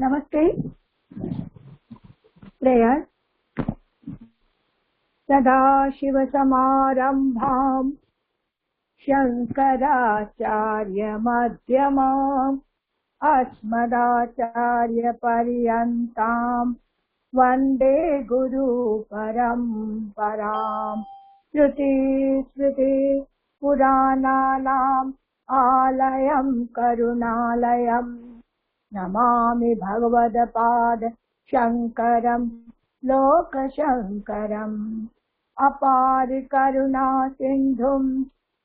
नमस्ते। प्रेयर। सदाशिवसमारम्भाम् शङ्कराचार्यमध्यमाम् अस्मदाचार्यपर्यन्ताम् वन्दे गुरुपरम्पराम्। श्रुति पुराणानाम् आलयम् करुणालयम् नमामि भगवत्पाद शङ्करम् लोकशङ्करम्। अपार करुणा सिन्धुम्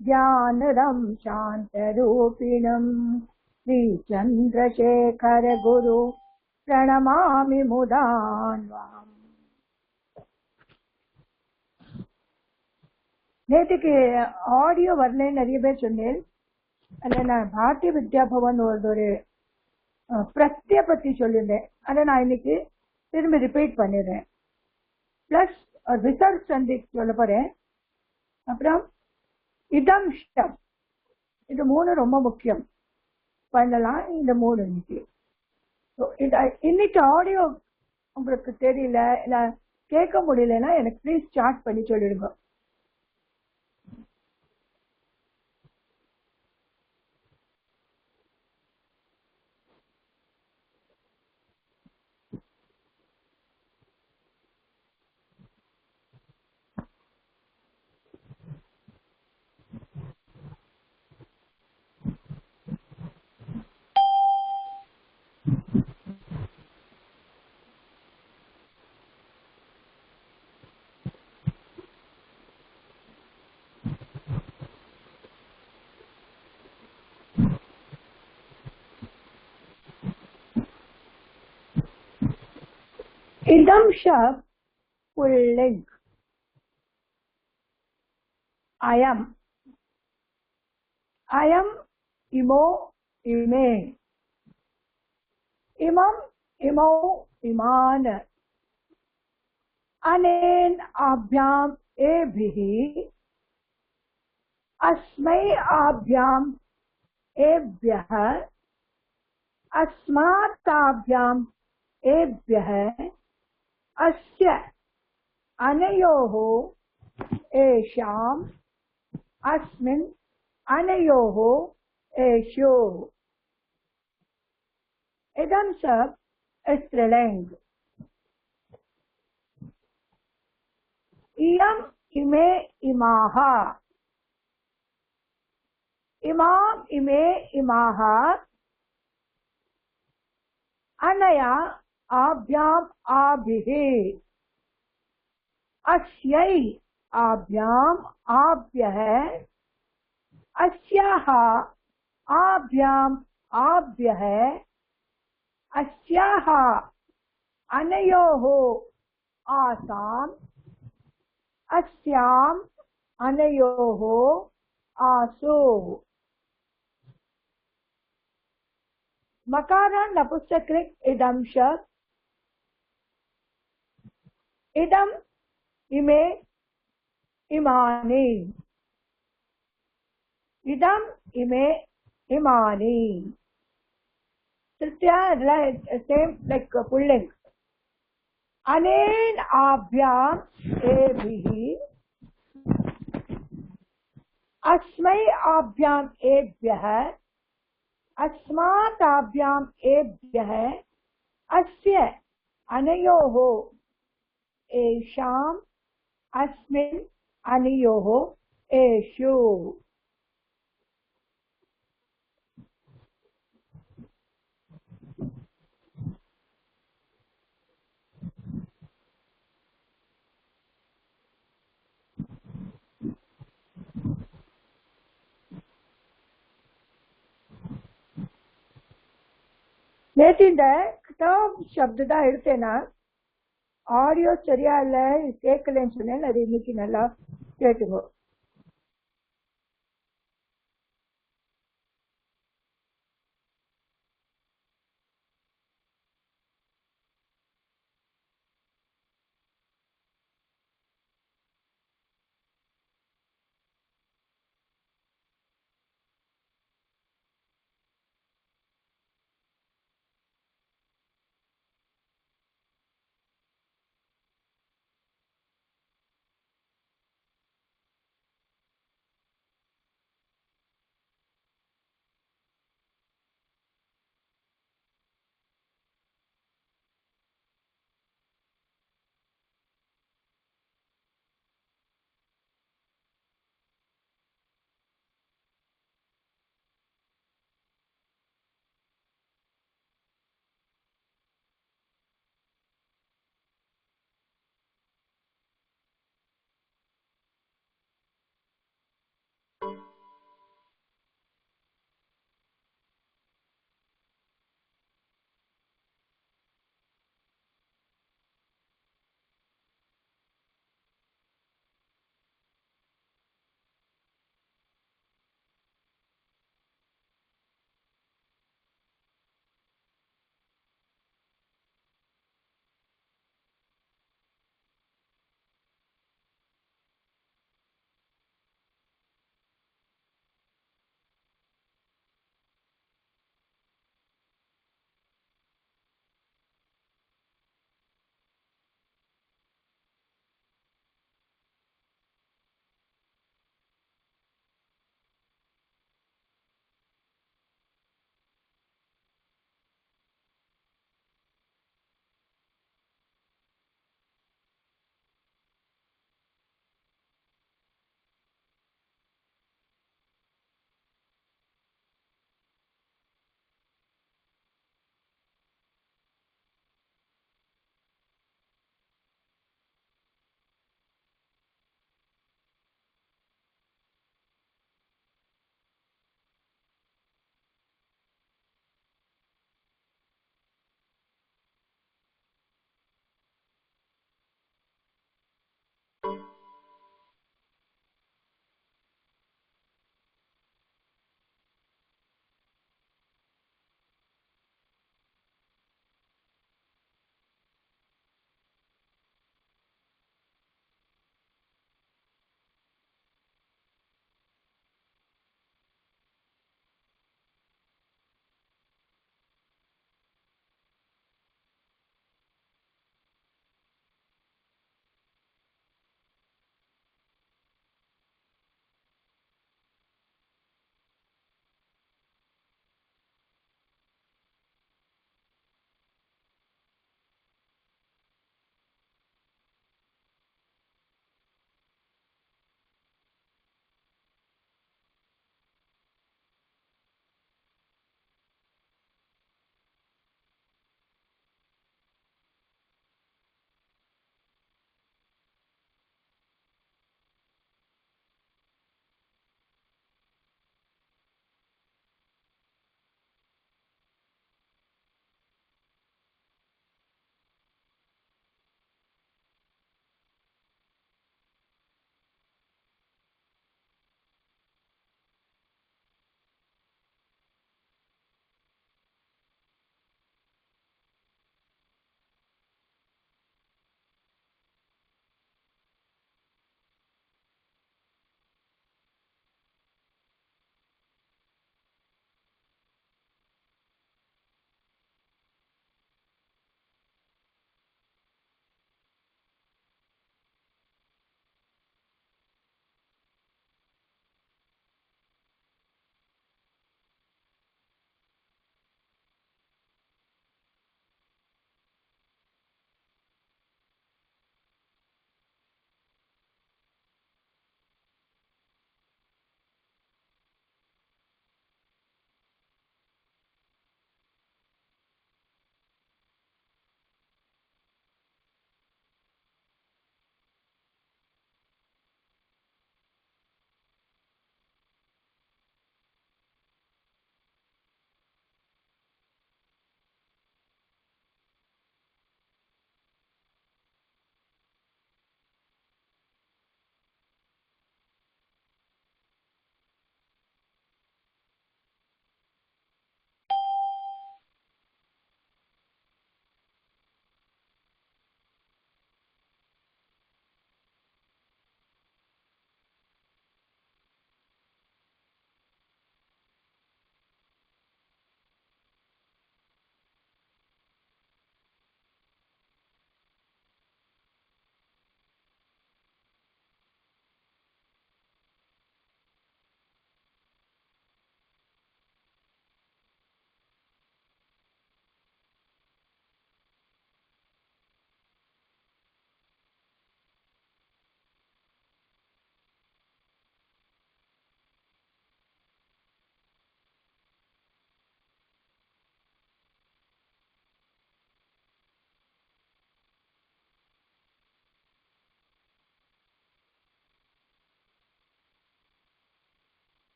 ज्ञानदं शान्तरूपिणम् श्रीचन्द्रशेखर गुरु प्रणमामि मुदान्वहम्। நேற்றுக்கு ஆடியோ வரலன்னு நிறைய பேர் சொன்னேன். அதில் நான் பாரதிய வித்யா பவன் ஒரு பிரத்ய பற்றி சொல்லியிருந்தேன். அதை நான் இன்னைக்கு திரும்பி ரிப்பீட் பண்ணிடுறேன். பிளஸ் ரிசர்ச் சந்திக் சொல்ல போறேன். அப்புறம் இதம் ஷம், இது மூணு ரொம்ப முக்கியம் பண்ணலாம். இந்த மூணு இன்னைக்கு ஆடியோ உங்களுக்கு தெரியல இல்ல கேட்க முடியலன்னா எனக்கு ப்ளீஸ் ஸ்டார்ட் பண்ணி சொல்லிடுங்க. इदम शब्द पुल्लिंग, अयम, अयम, इमो, इमे, इमम, इमो, इमान, अनेन आभ्याम एभिः, अस्मै आभ्याम एभ्यः, अस्माताभ्याम एभ्यः, अस्य अनयोः एषाम् अस्मिन् अनयोः एषु। इदं सब स्त्रीलिंग। इयम, इमे, इमाः, इमाम, इमे, इमाः, अनया आभ्याम आभिः, अस्यै आभ्याम आभ्यः, अस्याः आभ्याम आभ्यः, अस्याः अनयोः आसाम्, अस्याम् अनयोः आसु। मकारान नपुंसकलिंग इदम शब्द। इदम, इमे, इमानि, इदम, इमे, इमानि। तृतीया सेम लाइक पुल्लिंग। अनेन आभ्याम एभिः, अस्मै आभ्याम एभ्यः, अस्माताभ्याम एभ्यः, अस्य अनयोः एषाम् अस्मिन् अनयोः एषु। நேற்று இந்த கிதாப் சப்த தான் எடுத்தேன்னா ஆடியோ சரியா இல்லை கேட்கலன்னு சொன்னேன். அது இன்னைக்கு நல்லா கேட்டுக்கோ.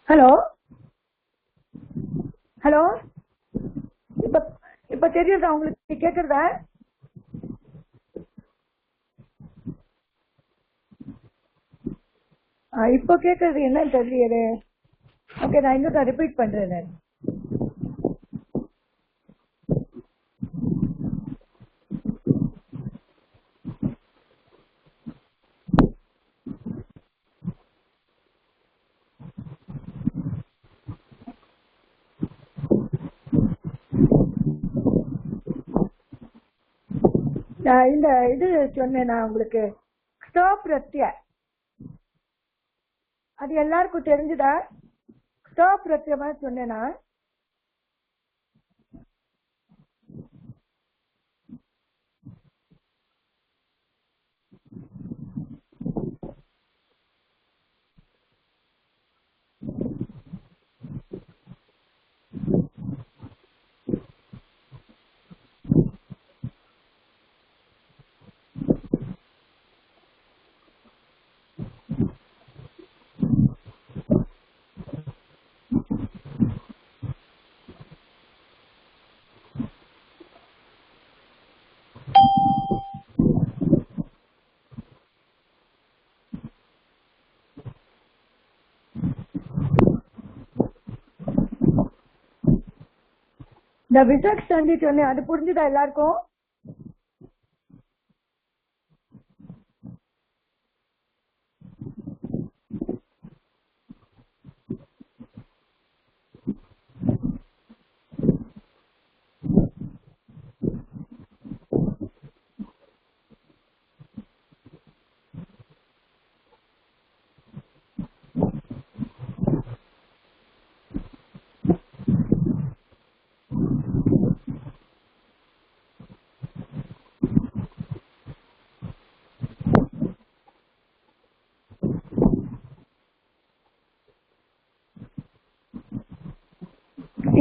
ஹலோ ஹலோ, இப்ப இப்ப தெரியுதா உங்களுக்கு? கேக்குறதா? இப்போ கேக்குறது என்னன்னு தெரியல. ஓகே, நான் இன்னும் ரிப்பீட் பண்றேன். இந்த இது சொன்னேன் நான் உங்களுக்கு, பிரத்ய, அது எல்லாருக்கும் தெரிஞ்சுதா? பிரத்யமா சொன்னேனா? இந்த விசக் சந்தி சொன்னேன், அது புரிஞ்சுதா எல்லாருக்கும்?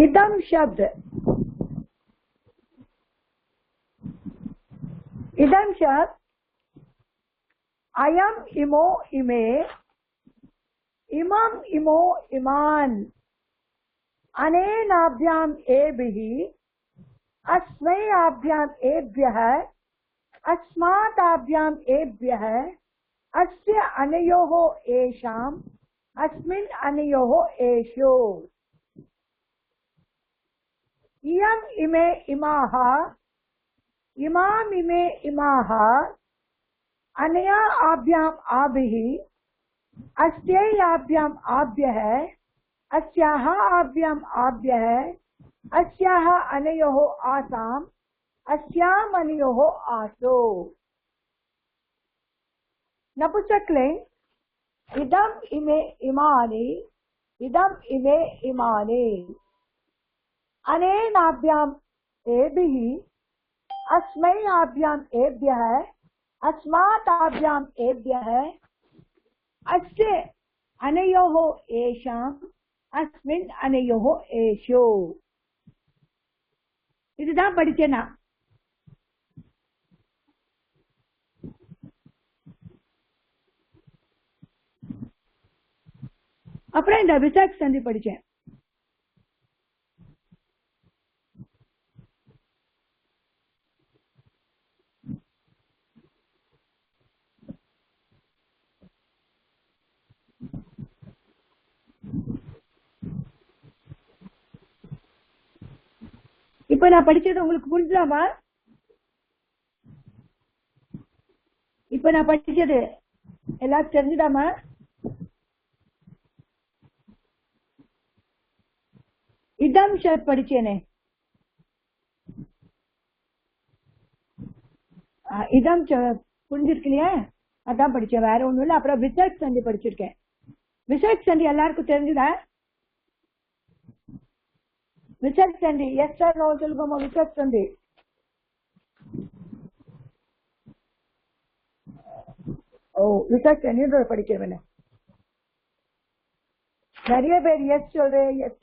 इदम शब्द, इदम शब्द अयम इमो इमे, इमम इमो इमान, अनेनाभ्याम एभिः, अस्मैभ्याम एभ्यः, अस्मादाभ्याम एभ्यः, अस्य अनयोः एषाम्, अस्मिन् अनयोः एषु, इयम् इमे इमाः, इमाम् इमे इमाः, अनया आभ्याम् आभिः, अस्यैयाभ्याम् आभ्यः, अस्याः आभ्याम् आभ्यः, अस्याः अनयोः आसाम्, अस्याम् अनयोः आसो। नपुंसकलिङ्ग, इदम् इमे इमानि, इदम् इमे इमानि, अनेनाभ्याम् एभिः, अस्मैभ्याम् एभ्यः, अस्मादाभ्याम् एभ्यः, अस्य अनयोः एषाम्, अस्मिन् अनयोः एषु। இதுதான் படிச்சேனா? அப்புறம் இந்த விசாக் சந்தி படிச்சேன். இப்ப நான் படிச்சது உங்களுக்கு புரிஞ்சுதாமா? இப்ப நான் படிச்சது எல்லாரும் தெரிஞ்சுதாமா? இதம் ஷர்ட் படிச்சேனே, இதம் புரிஞ்சிருக்கு இல்லையா? அதான் படிச்சேன், வேற ஒண்ணும் இல்ல. அப்புறம் விசர்க் சந்தி படிச்சிருக்கேன். விசர்க் சந்தி எல்லாருக்கும் தெரிஞ்சுதா? விசர்க் சந்தி எஸ் சார் நோ சொல்லுங்கம்மா. விசர்க் சந்தி விசர்க் சந்தி படிக்கிறேன். நிறைய பேர் எஸ் சொல்றேன். S,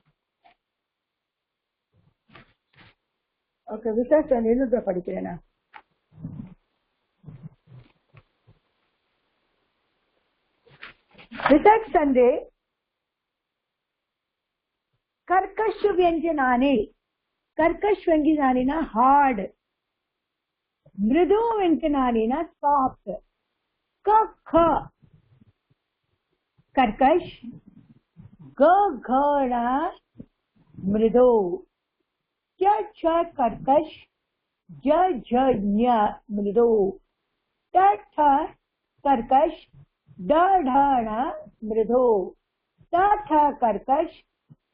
okay. விசர்க் சந்தி படிக்கிறேன். விசர்க் சந்தி कर्कश व्यंजनानि, कर्कश व्यंजनानि ना हार्ड, मृदु व्यंजनानि ना सॉफ्ट। क ख कर्कश, ग घ ना मृदु, च छ कर्कश, ज झ ञ मृदु, ट ठ कर्कश, ड ढ न मृदु, त थ कर्कश,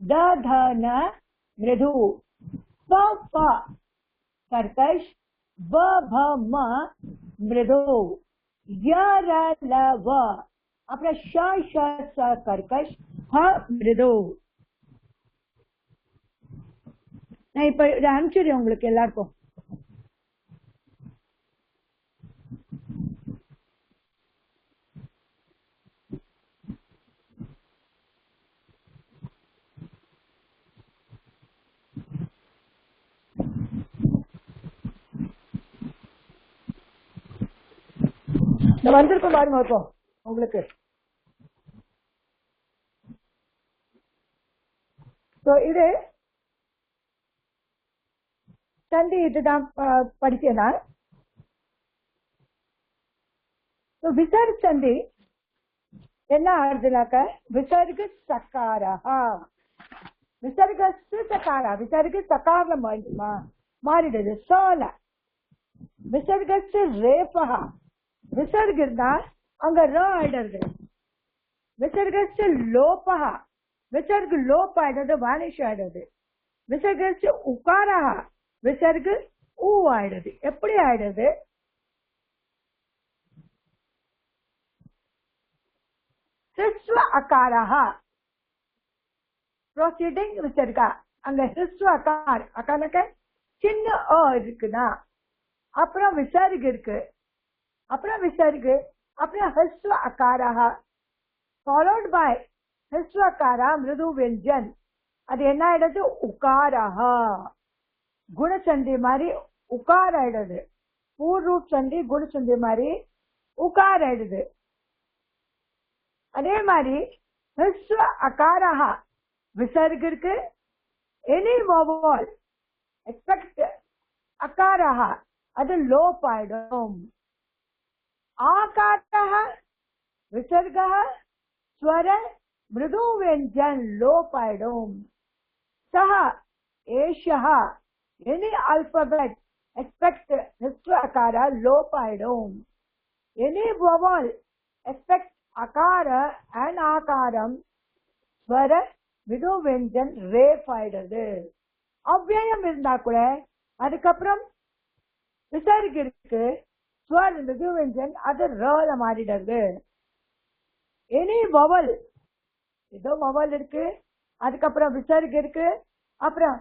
द ध न मृदु, प फ कर्कश, ब भ म मृदु, य र ल व अपना श श स कर्कश, ह मृदु। நான் இப்ப இதை அனுப்பிச்சிடுறேன் உங்களுக்கு எல்லாருக்கும். வந்திருக்கும் பாருங்க இப்போ உங்களுக்கு. இது சந்தி இதுதான் படிச்சேனா. விசர்க சந்தி என்ன ஆறுதுனாக்க விசர்க சக்காரா, விசர்க சக்காரா, விசர்க சக்கார மாறிடுது சோல. விசர்க ரேபா, விசர்க இருந்தா அங்க ர ஆயிடுறது. விசர்க லோபா, விசர்க லோப் ஆயிடுறது, வானிஷ் ஆயிடுது. விசர்க உகாரா, விசர்க ஊ ஆயிடுது. எப்படி ஆயிடுது? ஹிஸ்வ அகாரா ப்ரோசீடிங் விசர்கா, அங்க ஹிஸ்வ அகார், அகாரக்க சின்ன அ இருக்குன்னா அப்புறம் விசர்க இருக்கு, அப்புறம் விசர்க, அப்புறம் ஹிஸ்வ அகாரா followed by ஹிஸ்வ அகாரா மிருது व्यंजन. அது என்ன ஆயிடுது? உகாரா. குணசந்தி மாதிரி உகார் ஆயிடுது. பூர்வ சந்தி குணசந்தி மாதிரி உகார் ஆயிடுது. அதே மாதிரி ஹிஸ்வ அகாரா விசர்க இருக்கு. எனி வவல் எக்ஸெப்ட் அகாரா அது லோப் ஆயிடும். ஆகாரா விசர்க ஸ்வர மிருது व्यंजन लोप आइडम. सह एषः any alphabet except histwa akara लोप idem. any vowel except akara and akaram swara miru व्यंजन रेफ ஆயிடுது. அவ்யயம் இருந்தா கூட அதுக்கப்புறம் விசர்க இருக்கு, ஸ்வர மிரு व्यंजन அது ரல மாறிடுது. எனி வவல், ஏதோ வவல் இருக்கு, அதுக்கப்புறம் விசர்க இருக்கு, அப்புறம்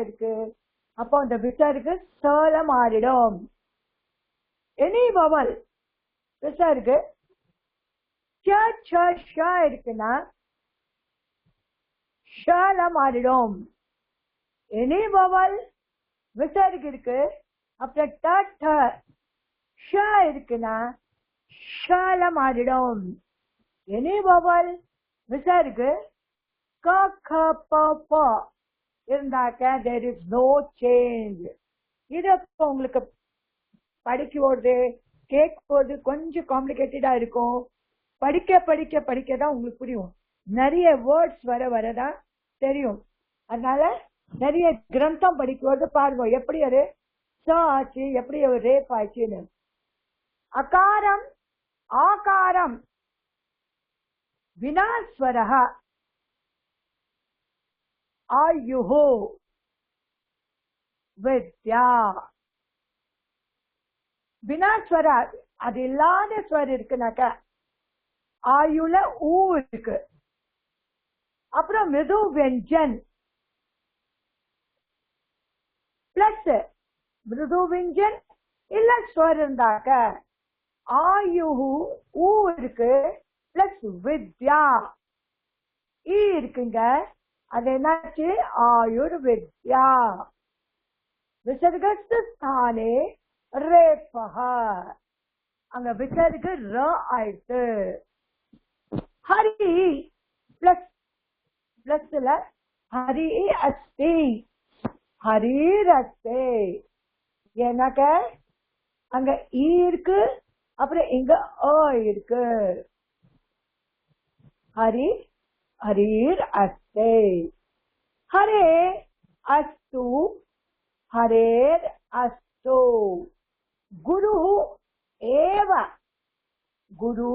இருக்கு, அப்போ அந்த விசர்க சல மாறிடும். எனி வவல் விசர்க இருக்குன்னா ஷல மாறிடும். எனி வவல் விசர்க இருக்கு, அப்புறம் இருக்குன்னா ஷல மாறிடும். எனி வவல் விசர்க க க ப ப இருந்தாக்க there is no change. இது உங்களுக்கு படிக்கிறது கேட்கும்போது கொஞ்சம் காம்ப்ளிகேட்டடா இருக்கும். படிக்க படிக்க படிக்க தான் உங்களுக்கு புரியும். நிறைய வேர்ட்ஸ் வரதான் தெரியும். அதனால நிறைய கிரந்தம் படிக்கும்போது பாருங்க எப்படி அது ஆச்சு, எப்படி ரேப் ஆச்சுன்னு. அகாரம் ஆகாரம் வினாஸ்வரஹ ஆயுஹு வித்யா. வினாஸ்வர அது இல்லாத ஸ்வர் இருக்குனாக்க ஆயுல ஊ இருக்கு, அப்புறம் மிருது व्यंजन பிளஸ் மிருது व्यंजन இல்ல ஸ்வர் இருந்தாக்க ஆயுஹு ஊ இருக்கு பிளஸ் வித்யா இருக்குங்க. அது என்னாச்சு? ஆயுர் வித்யா. விசர்கஸ்தானே ரேபஹ, அங்க விசர்க ர ஆயிடுச்சு. ஹரி பிளஸ் பிளஸ்ல ஹரி அஸ்தி, ஹரீர் அஸ்தி. ஏன்னாக்க அங்க ஈ இருக்கு, அப்புறம் இங்க அ இருக்கு. ஹரி ஹரீர் அஸ்தி. ஹரே அஸ்து, ஹரேர் அஸ்து. குரு ஏவ, குரு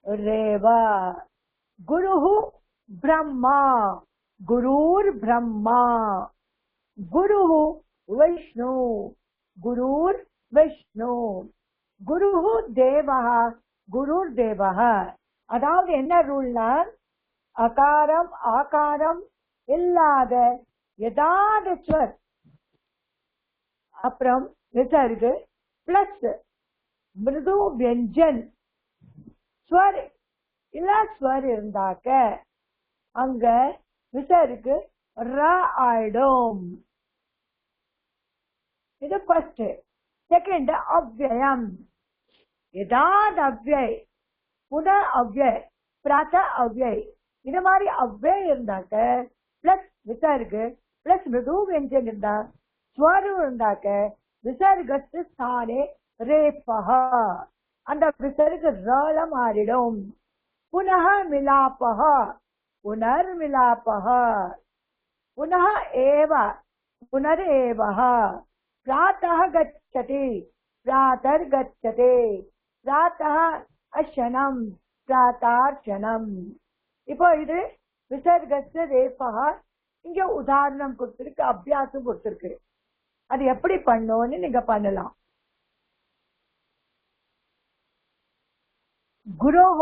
रेव, गुरुः ब्रह्मा, गुरुर् ब्रह्मा, गुरुः विष्णु, गुरुर् विष्णु, गुरुः देवः, गुरुर् देवः. அதாவது என்ன ரூல்னா, அகாரம் ஆகாரம் இல்லாத ஏதாவது ஸ்வர் அப்புறம் விசர்கு பிளஸ் மிருது வியஞ்சன் ஸ்வர் இல்ல ஸ்வர் இருந்தாக்க அங்க விசர்கு ர ஆயிடும். இது ஃபர்ஸ்ட். செகண்ட் அவ்யயம். ஏதாவது அவ்யய், புன அவ்யய், பிராத அவ்யய், இது மாதிரி அவ்யய் இருந்தாக்க பிளஸ் விசர்கு பிளஸ் மிருது வியஞ்சன் இருந்தா ஸ்வரம் இருந்தாக்க விசர்கஸ்து ஸ்தானே ரேபஹ, அந்த விசர்கு ரல மாறிடும். புனः மிலாபஹ, புனர் மிலாபஹ, புனः ஏவ, புனர் ஏவஹ. प्रातः गच्छति, प्रातर् गच्छते, प्रातः அஷனம், பிராதார்ச்சனம். இப்போ இது விசர்கஸ்து ரேபஹ. இங்க உதாரணம் கொடுத்திருக்கு, அபியாசம் கொடுத்திருக்கு. அது எப்படி பண்ணோன்னு நீங்க பண்ணலாம். गुरोः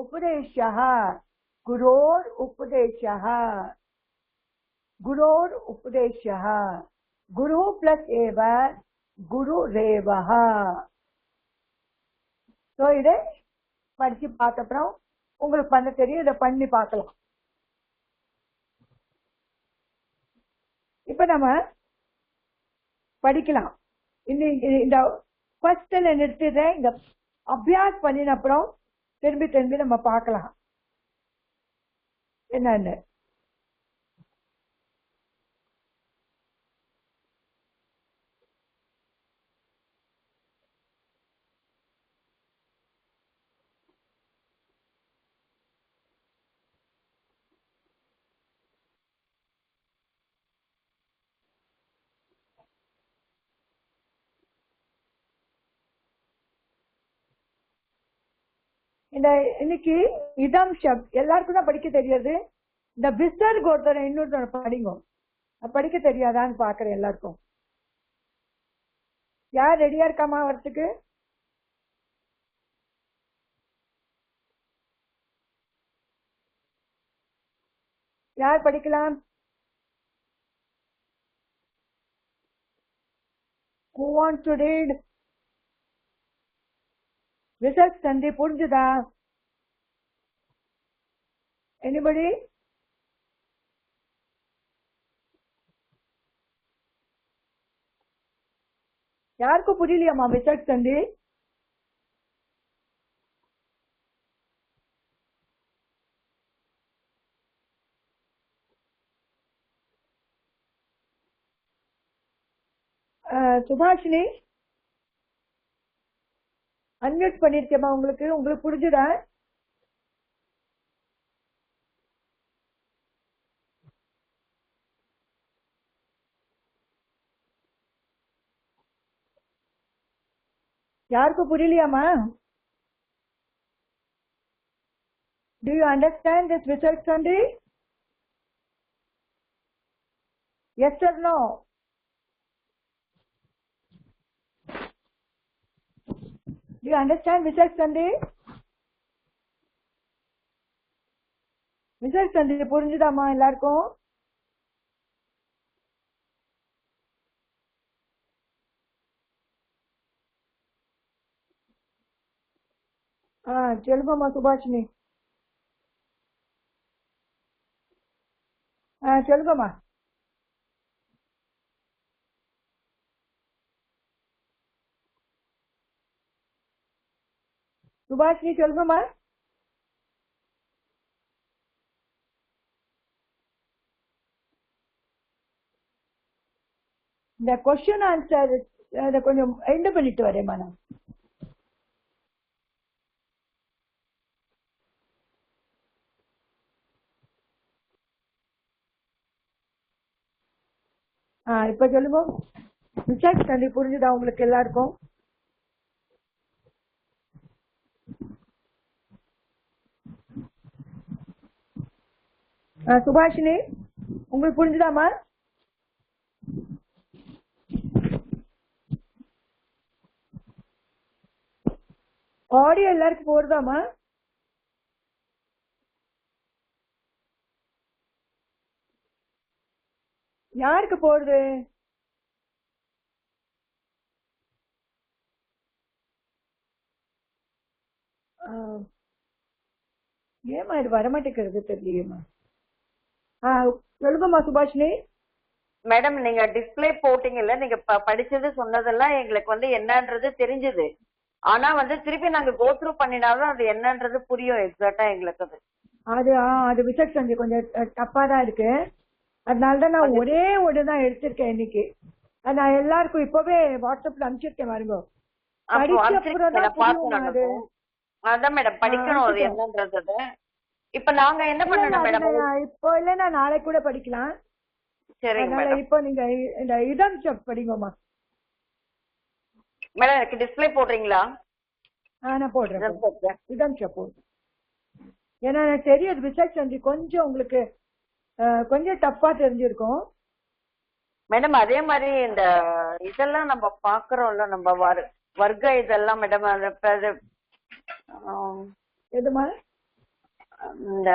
उपदेशः, गुरोर् उपदेशः, गुरोर् उपदेशः, गुरु प्लस एव गुरुरेवः. சோ இதை படிச்சு பார்த்த அப்புறம் உங்களுக்கு பண்ண தெரியும், இதை பண்ணி பார்க்கலாம். இப்ப நம்ம படிக்கலாம். இந்த ஃபர்ஸ்ட்ல நிறுத்திடுறேன். இந்த அபியாஸ் பண்ணின அப்புறம் திரும்பி திரும்பி நம்ம பார்க்கலாம் என்னன்னு. இந்த இன்னைக்கு இதம் சப்த் எல்லாருக்கும் தான் படிக்க தெரியாது. இந்த விசர்க் ஒருத்தர் இன்னொருத்தர் படிங்க. படிக்க தெரியாதான்னு பாக்குறேன் எல்லாருக்கும். யார் ரெடியா இருக்காமா வரத்துக்கு? யார் படிக்கலாம்? Who wants to read? விசர்க் சந்தி புரிஞ்சுதா? Anybody? யாருக்கும் புரியலையாமா விசர்க் சந்தி? சுபாஷினி அன்மியூட் பண்ணிருக்கேமா? உங்களுக்கு புரிஞ்சுதா? யாருக்கும் புரியலையாமா? Do you understand this research, Sandri? Yes or no? Do you understand research, Sandri? Research, Sandri, புரிஞ்சுதாமா எல்லாருக்கும்? சொல்லுங்கம்மா சுபாஷினி. சொல்லுங்கம்மா. சுபாஷினி சொல்லுங்கம்மா. இந்த கொஸ்டின் ஆன்சர் அதை கொஞ்சம் எண்டு பண்ணிட்டு வரேம்மா நான். இப்ப சொல்லுங்க. ரிசர்ச் தம்பி புரிஞ்சுதா உங்களுக்கு எல்லாருக்கும்? சுபாஷினி உங்களுக்கு புரிஞ்சுதாமா? ஆடியோ எல்லாருக்கும் போடுதாமா? யாருக்கு போடுது? ஏமா இது வரமாட்டேங்கிறது தெரியலையேம்மா. சொல்லுங்கம்மா சுபாஷினி. மேடம் நீங்க டிஸ்பிளே போட்டீங்கல்ல, நீங்க படிச்சது சொன்னதெல்லாம் எங்களுக்கு வந்து என்னன்றது தெரிஞ்சது. ஆனா வந்து திருப்பி நாங்க கோ த்ரூ பண்ணினாலும் அது என்னன்றது புரியும் எக்ஸாக்டா எங்களுக்கு. அது அது ரிசர்ச் கொஞ்சம் தப்பா தான் இருக்கு. அதனாலதான் நான் ஒரே தான் எடுத்திருக்கேன் இன்னைக்கு. நான் எல்லாருக்கும் இப்பவே வாட்ஸ்அப்ல அனுப்பிச்சிருக்கேன் பாருங்க. அதான் மேடம் படிக்கணும் அது என்னன்றது. இப்ப நாங்க என்ன பண்ணணும் மேடம்? இப்போ இல்லன்னா நாளைக்கு கூட படிக்கலாம். சரிங்க மேடம். இப்போ நீங்க இந்த இதம் செக் படிங்கம்மா. மேடம் எனக்கு டிஸ்பிளே போடுறீங்களா? நான் போடுறேன். இதம் செக் போடுறேன். ஏன்னா எனக்கு தெரியும் ரிசர்ச் கொஞ்சம் உங்களுக்கு கொஞ்சம் டஃப்பா தெரிஞ்சிருக்கும் மேடம். அதே மாதிரி இந்த இதெல்லாம் நம்ம பாக்குறோம்ல, நம்ம வர்க்க இதெல்லாம் மேடம். எதுமா இந்த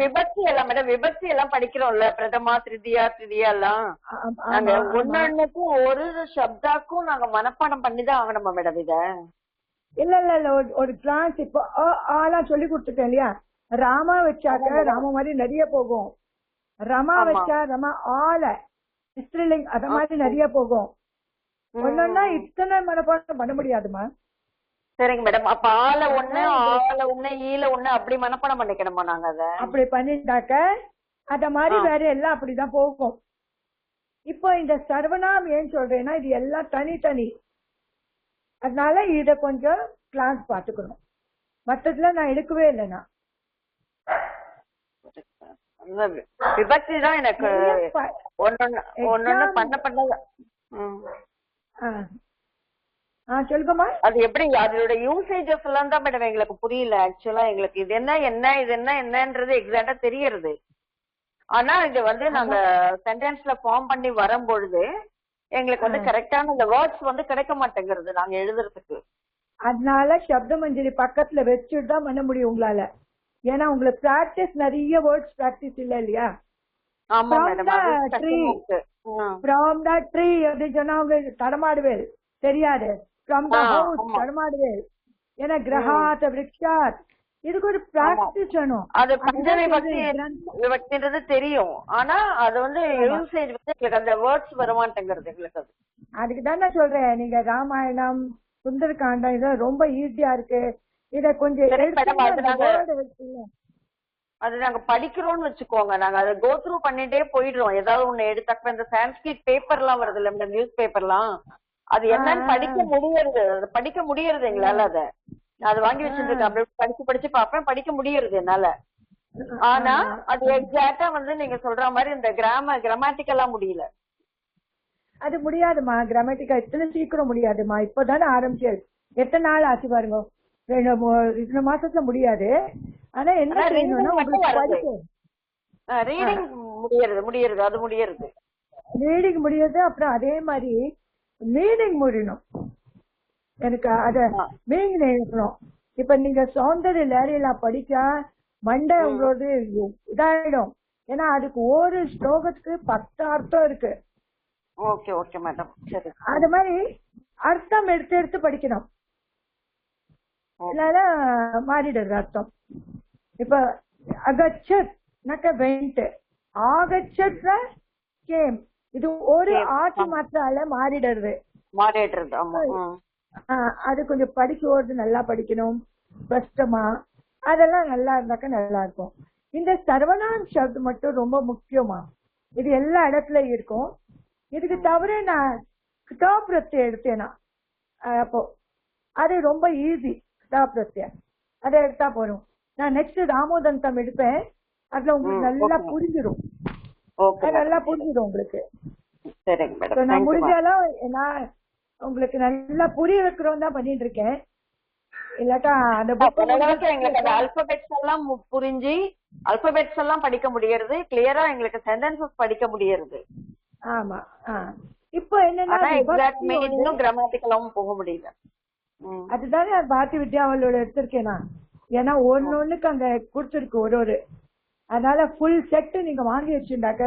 விபக்தி எல்லாம் மேடம், விபக்தி எல்லாம் படிக்கிறோம்ல, பிரதமா திருதியா திருதியா எல்லாம். நாங்க ஒன்னொன்னுக்கும் ஒரு சப்தாக்கும் நாங்க மனப்பாடம் பண்ணிதான் ஆகணுமா மேடம் இத? இல்ல இல்ல இல்ல, ஒரு கிளாஸ் இப்போ ஆலாம் சொல்லி கொடுத்துட்டேன் இல்லையா. ராமா வச்சாக்க ராம மாதிரி நிறைய போகும். ரமா வச்சா ரமா ஆல ஸ்திரீலிங் அத மாதிரி நிறைய போகும். ஒன்னொன்னா இத்தனை மனப்பாடம் பண்ண முடியாதுமா. சரிங்க மேடம். அப்ப ஆல ஒண்ணு ஈல ஒண்ணு அப்படி மனப்பாடம் பண்ணிக்கணுமா நாங்க? அத அப்படி பண்ணிட்டாக்க அத மாதிரி வேற எல்லாம் அப்படிதான் போகும். இப்போ இந்த சர்வநாம் ஏன் சொல்றேன்னா இது எல்லாம் தனித்தனி. அதனால இத கொஞ்சம் கிளாஸ் பாத்துக்கணும். மற்றதுல நான் எடுக்கவே இல்லைன்னா. விபக்தி தான் எனக்கு ஒன்னொன்னு பண்ண சொல்லுங்கம்மா. அது எப்படி அதோட யூசேஜஸ் எல்லாம் தான் மேடம் எங்களுக்கு புரியல. ஆக்சுவலா எங்களுக்கு இது என்னன்றது எக்ஸாக்டா தெரியறது. ஆனா இது வந்து நாங்க சென்டென்ஸ்ல ஃபார்ம் பண்ணி வரும்பொழுது எங்களுக்கு வந்து கரெக்டான இந்த வேர்ட்ஸ் வந்து கிடைக்க மாட்டேங்கிறது நாங்க எழுதுறதுக்கு. அதனால சப்த மஞ்சரி பக்கத்துல வச்சுட்டு தான் பண்ண முடியும் உங்களால. ஏன்னா உங்களுக்கு பிராக்டிஸ் நிறைய வேர்ட்ஸ் பிராக்டிஸ் இல்ல இல்லையா. ஆமா மேடம். ஃப்ரம் த ட்ரீ அப்படின்னு சொன்னா அவங்க தடமாடுவேல் தெரியாது. ஃப்ரம் த ஹவுஸ் தடமாடுவேல். ஏன்னா கிரகாத் விருக்ஷாத் இதுக்கு ஒரு பிராக்டிஸ் வேணும். அது விபக்தின்றது தெரியும். ஆனா அது வந்து யூசேஜ் வந்து எங்களுக்கு அந்த வேர்ட்ஸ் வர மாட்டேங்கிறது எங்களுக்கு. அதுக்கு தான் நான் சொல்றேன், நீங்க ராமாயணம் சுந்தரகாண்டம் இதெல்லாம் ரொம்ப ஈஸியா இருக்கு. இத கொஞ்சம் அது நாங்க படிக்கிறோம்னு வச்சுக்கோங்க, நாங்க அதை கோ த்ரூ பண்ணிட்டே போயிடுறோம். ஏதாவது ஒண்ணு எடுத்தாக்க இந்த சான்ஸ்கிரிட் பேப்பர் எல்லாம் வருது இல்ல, இந்த நியூஸ் பேப்பர்லாம், அது என்னன்னு படிக்க முடியறது எங்களால. அது வாங்கி வச்சிருக்கேன், அப்படி படிச்சு பாப்பேன், படிக்க முடியறது என்னால. ஆனா அது எக்ஸாக்டா வந்து நீங்க சொல்ற மாதிரி இந்த கிராமட்டிக்கலா முடியல. அது முடியாதுமா, கிராமட்டிக்கா எத்தனை சீக்கிரம் முடியாதுமா. இப்பதானே ஆரம்பிச்சது, எத்தனை நாள் ஆச்சு பாருங்க. 2 மாசத்துல முடியாது. ஆனா என்ன செய்யணும்னா ரீடிங் முடியறது அது முடியறது, ரீடிங் முடியறது. அப்புறம் அதே மாதிரி மீனிங் முடியணும். எனக்கு அத மீனிங் நினைக்கணும். இப்ப நீங்க சௌந்தர்ய லேரியெல்லாம் படிச்சா மண்டை உங்களோட இதாயிடும். ஏன்னா அதுக்கு ஒரு ஸ்லோகத்துக்கு 10 அர்த்தம் இருக்கு. ஓகே ஓகே மேடம், சரி. அது மாதிரி அர்த்தம் எடுத்து எடுத்து படிக்கணும், இல்ல மாறிடுறது அர்த்தம். இப்ப அகச்சத் நக்க வெண்ட், ஆகச்சத் கேம், இது ஒரு ஆட்சி மாற்றால மாறிடுறது. அது கொஞ்சம் படிக்க ஓடுது, நல்லா படிக்கணும் ஸ்பஷ்டமா. அதெல்லாம் நல்லா இருந்தாக்க நல்லா இருக்கும். இந்த சர்வநாம் சப்த் மட்டும் ரொம்ப முக்கியமா. இது எல்லா இடத்துலயும் இருக்கும். இதுக்கு தவிர நான் கிதா பிரத்யம் எடுத்தேனா அப்போ அது ரொம்ப ஈஸி. கிதா பிரத்யம் அதை எடுத்தா போதும். நான் நெக்ஸ்ட் ராமோதந்தம் எடுப்பேன். அதுல உங்களுக்கு நல்லா புரிஞ்சிடும். நல்லா புரிஞ்சிடும் உங்களுக்கு. நான் முடிஞ்சாலும் நான் உங்களுக்கு நல்லா புரிய வைக்கிறோம் தான் பண்ணிட்டு இருக்கேன். இல்லாட்டா அந்த எங்களுக்கு ஆல்பபெட்ஸ் எல்லாம் புரிஞ்சு ஆல்பபெட்ஸ் எல்லாம் படிக்க முடியறது, கிளியரா எங்களுக்கு சென்டென்சஸ் படிக்க முடியறது. ஆமா. இப்போ என்னன்னா இன்னும் கிராமட்டிக்கலாவும் போக முடியல. அதுதானே பாரதி வித்யாவளோட எடுத்திருக்கேன் நான். ஏன்னா ஒன்னொன்னுக்கு அங்க கொடுத்துருக்கு ஒரு அதனால ஃபுல் செட் நீங்க வாங்கி வச்சுட்டாக்க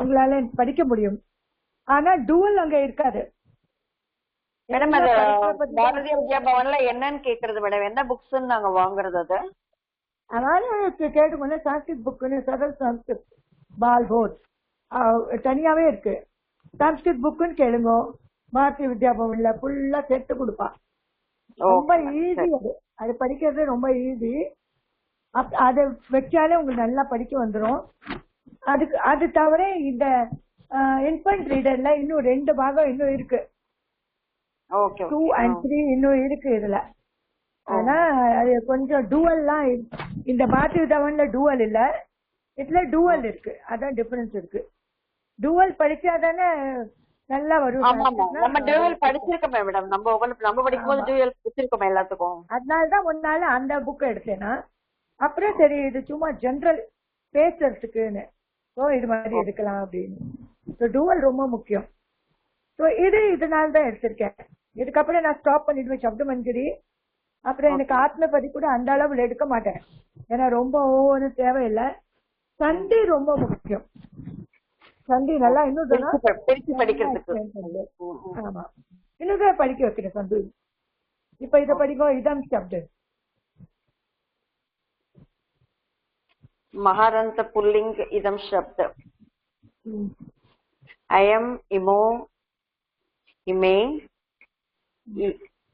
உங்களால படிக்க முடியும். ஆனா டூவல் அங்க இருக்காது. மேடம் பாரதிய வித்யா பவன்ல என்னன்னு கேக்குறது மேடம், என்ன புக்ஸ் நாங்க வாங்குறது? அது அதனால கேட்டுக்கொண்டு சான்ஸ்கிரிட் புக்குன்னு சரல் சான்ஸ்கிரிட் பால் போர்ட் தனியாவே இருக்கு. சான்ஸ்கிரிட் புக்குன்னு கேளுங்க, பாரதிய வித்யா பவன்ல ஃபுல்லா செட்டு கொடுப்பா. ரொம்ப ஈஸி. அது படிக்கிறது ரொம்ப ஈஸி. அதை வச்சாலே உங்களுக்கு நல்லா படிக்க வந்துடும். அதுக்கு அது தவிர இந்த இன்ஃபன்ட் ரீடர்ல இன்னும் 2 பாகம் இன்னும் இருக்கு. 2 and 3 இன்னும் இருக்கு இதுல. ஆனா அது கொஞ்சம் டூவல்லாம் இந்த பாரதி வித்யாவன்ல டூவல் இல்ல, இதுல டூவல் இருக்கு. அதான் டிஃபரன்ஸ் இருக்கு. டூவல் படிச்சாதானே நல்லா வரும். நம்ம டூவல் படிச்சிருக்கோமே மேடம், நம்ம படிக்கும்போது டூவல் படிச்சிருக்கோமே எல்லாத்துக்கும். அதனாலதான் முன்னால அந்த புக் எடுத்தேன்னா அப்புறம் சரி இது சும்மா ஜெனரல் பேசுறதுக்குன்னு இது மாதிரி எடுக்கலாம் அப்படின்னு. டூவல் ரொம்ப முக்கியம். இதனாலதான் எடுத்திருக்கேன். இதுக்கப்புறம் நான் ஸ்டாப் பண்ணிடுவேன் சப்த மஞ்சரி. அப்புறம் எனக்கு ஆத்மபதி கூட அந்த அளவுல எடுக்க மாட்டேன். ஏன்னா ரொம்ப ஒவ்வொரு தேவையில்லை. சண்டி ரொம்ப முக்கியம். சண்டி நல்லா இன்னும் படிக்கிறதுக்கு. ஆமா, இன்னும் படிக்க வைக்கிறேன் சந்து. இப்ப இத படிக்கும் இதம் சப்து. महारंत पुल्लिंग इदम शब्द. अयम इमो इमे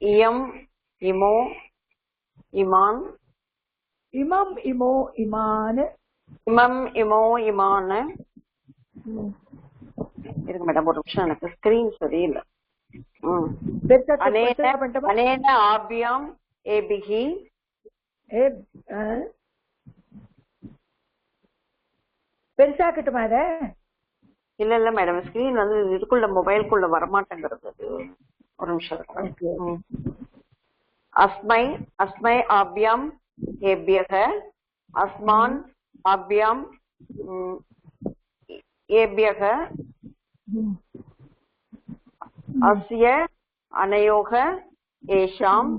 इयम इमो इमान इमम इमो इमान इमम इमो इमान. இருங்க மேடம் ஒரு நிமிஷம், எனக்கு ஸ்கிரீன் சரியில்லை. அனேன ஆபியாம் ஏபிஹி. பெருசாக்கட்டுமா அத? இல்ல மேடம், ஸ்கிரீன் வந்து இதுக்குள்ள மொபைலுக்குள்ள வரமாட்டேங்கிறது. ஒரு நிமிஷம். அஸ்மை அஸ்மை ஆபியாம் ஏபியக அஸ்மான் ஆபியாம் ஏபியக அஸ்ய அனயோக ஏஷாம்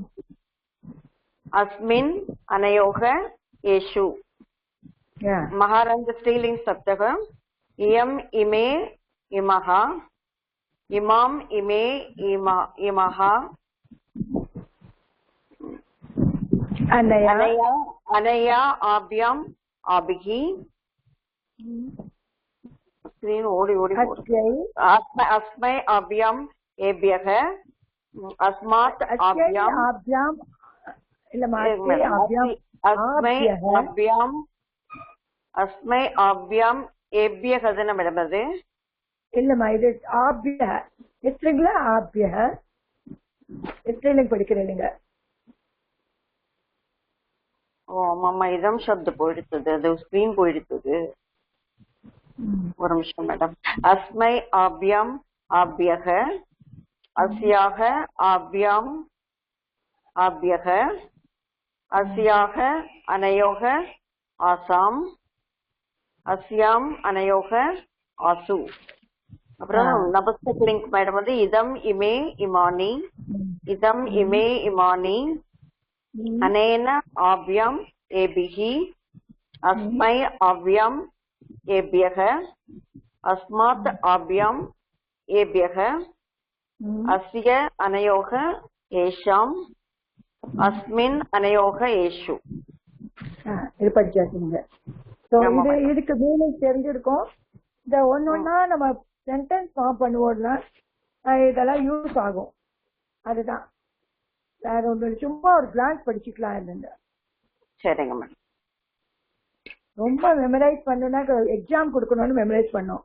अस्मिन् अनयोः येषु महारंज स्त्रीलिंग शब्दः इयम् इमे इमः इमाम् इमे इमः अनया अनया आभ्याम् आभिः स्क्रीन ओडी ओडी अस्मै आभ्याम् एभ्यः अस्मात् आभ्याम् अस्मै आभ्याम् एभ्यः தான மேடம் அது? இல்லம்மா, இது ஆபிய எஸ்ட்ரிங்ல ஆபிய எஸ்ட்ரிங் படிக்கிறீங்க. ஓ ஆமாம்மா, இதம் சப்த போயிடுது, அது ஸ்கிரீன் போயிடுது. ஒரு நிமிஷம் மேடம். அஸ்மை ஆபியாம் ஆபியக அஸ்யாக ஆபியாம் ஆபியக अस्याः अनयोः आसाम अस्याम अनयोः आसु. அப்புறம் நபஸ்தக் லிங்க் மேடம் வந்து இதம் இமே இமானி இதம் இமே இமானி அனேன ஆவ்யாம் ஏபிஹி அஸ்மை ஆவ்யாம் ஏபியக அஸ்மாத் ஆவ்யாம் ஏபியக அஸ்ய அனயோக ஏஷாம் அஸ்மின் அனயோக ஏஷு. இது படிச்சாச்சுங்க. இதுக்கு மீனிங் தெரிஞ்சிருக்கும். இந்த ஒன்னொன்னா நம்ம சென்டென்ஸ் ஃபார்ம் பண்ணுவோம்னா இதெல்லாம் யூஸ் ஆகும். அதுதான் வேற ஒன்று, சும்மா ஒரு கிளான்ஸ் படிச்சுக்கலாம் இல்லைங்க. சரிங்க மேடம். ரொம்ப மெமரைஸ் பண்ணணும்னா எக்ஸாம் கொடுக்கணும்னு மெமரைஸ் பண்ணோம்.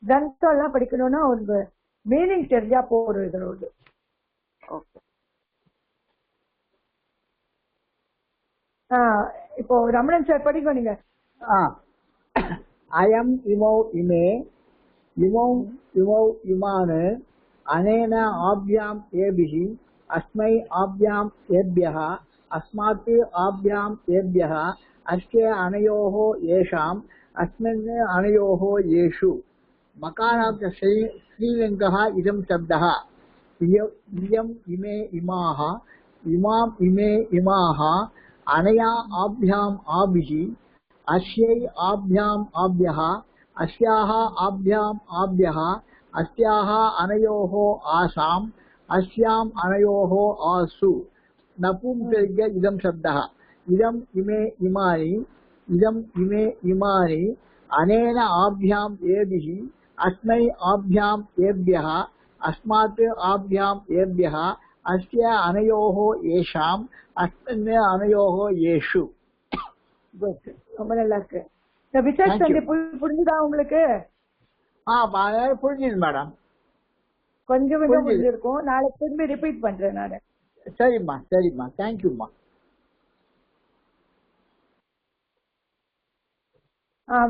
கிரந்தம் எல்லாம் படிக்கணும்னா ஒரு மீனிங் தெரிஞ்சா போறோம். இதோட ஓகே. இப்போ ரமணன் சார் படிக்க நீங்க. அயம் இமௌ இமே இமௌ இமௌ இமான் அனேன ஆப்யாம் ஏபிஹி அஸ்மை ஆப்யாம் ஏப்யஹ அஸ்மாத் ஆப்யாம் ஏப்யஹ அஸ்ய அனயோஹ ஏஷாம் அஸ்மின் அனயோஹ ஏஷு. மகாராப்த ஸ்ரீலிங்கः இதம் சப்தः. இயம் இமே இமாः இமாம் இமே இமாः அனயா ஆப்யாம் ஆபிஹி அஸ்யை ஆப்யாம் ஆப்யஹ அஸ்யாஹ ஆப்யாம் ஆப்யஹ அஸ்யாஹ அனயோஹ ஆசாம் அஸ்யாம் அனயோஹ ஆசு. நபும்சரிக இதம் சப்தः. இதம் இமே இமானி இதம் இமே இமானி அனேன ஆப்யாம் ஏபிஹி அஸ்மை ஆப்யாம் ஏப்யஹ அஸ்மாத் ஆப்யாம் ஏப்யஹ அஸ்ய அனயோஹ ஏஷாம் அஸ்மின் அனயோஹ ஏஷு. ரொம்ப நல்லா இருக்கு. இந்த விசேஷ புரிஞ்சுதா உங்களுக்கு? புரிஞ்சுது மேடம். கொஞ்சம் கொஞ்சம் புரிஞ்சிருக்கும். நாளைக்கு திரும்பி ரிப்பீட் பண்றேன் நான். சரிம்மா சரிம்மா, தேங்க்யூம்மா.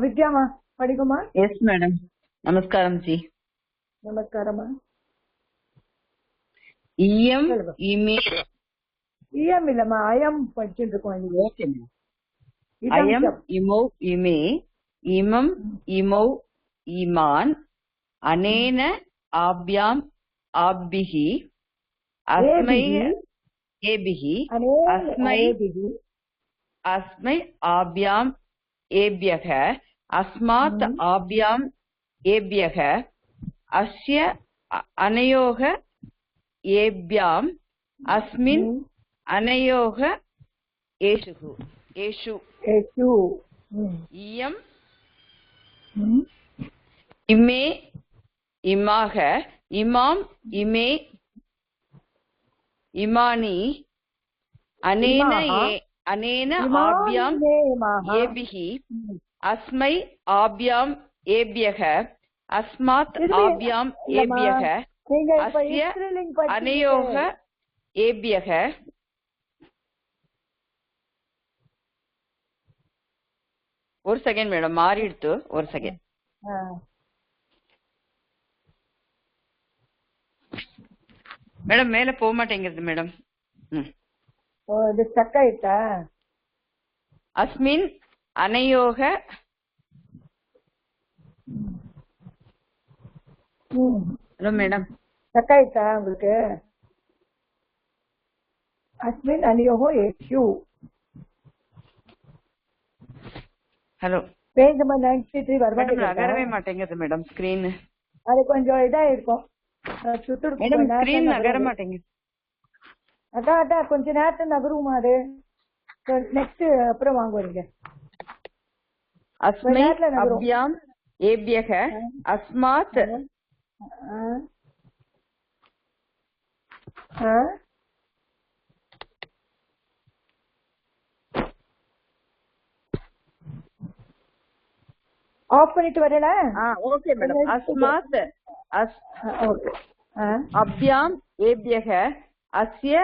வித்யாமா படிக்குமா? Yes madam. நமஸ்காரம் ஜி. நமஸ்காரமா. இயம் இமே இயம் இல்லம்மா, அயம் படிச்சுட்டு இருக்கோம். Okay ma'am. அயம் இமௌ இமே இமம் இமௌ இமான் அனேன ஆப்யாம் ஆபிஹி அஸ்மை ஏபிஹி அஸ்மை ஆப்யாம் ஏப்யஹ அஸ்மாத் ஆப்யாம் ஏப்யஹ அஸ்ய அனயோக ஏப்யாம் அஸ்மின் அனயோக ஏஷு. ஏஷு இயம் இமே இமாக இமாம் இமே இமானி அனேன அனேன ஆப்யாம் ஏபிஹி அஸ்மை ஆப்யாம் ஏப்யஹ அஸ்மாத் ஆப்யாம் ஏப்யஹ அஸ்ய அனயோக ஏப்யஹ. ஒரு செகண்ட் மேடம், மாறிடுத்து. ஒரு செகண்ட் மேடம், மேல போக மாட்டேங்கிறது மேடம். அஸ்மின் அனயோக ஹலோ மேடம், சக்காயிட்டா உங்களுக்கு? அஸ்மின் அனயோஹ ஏஷு. ஹலோ பேஜ் நம்பர் 93 வரமாட்டேங்குது. நகரவே மாட்டேங்குது மேடம் ஸ்கிரீன். அது கொஞ்சம் இதா இருக்கும். மேடம் ஸ்கிரீன் நகர மாட்டேங்குது. அதான் கொஞ்ச நேரத்துல நகருமா அது. நெக்ஸ்ட் அப்புறம் வாங்குவீங்க. அஸ்மை அப்யாம் ஏப்யஹ அஸ்மாத் ஆஃப் பண்ணிட்டு வரல. Okay madam. அஸ்மாத் அப்யாம் ஏப்யஹ அஸ்ய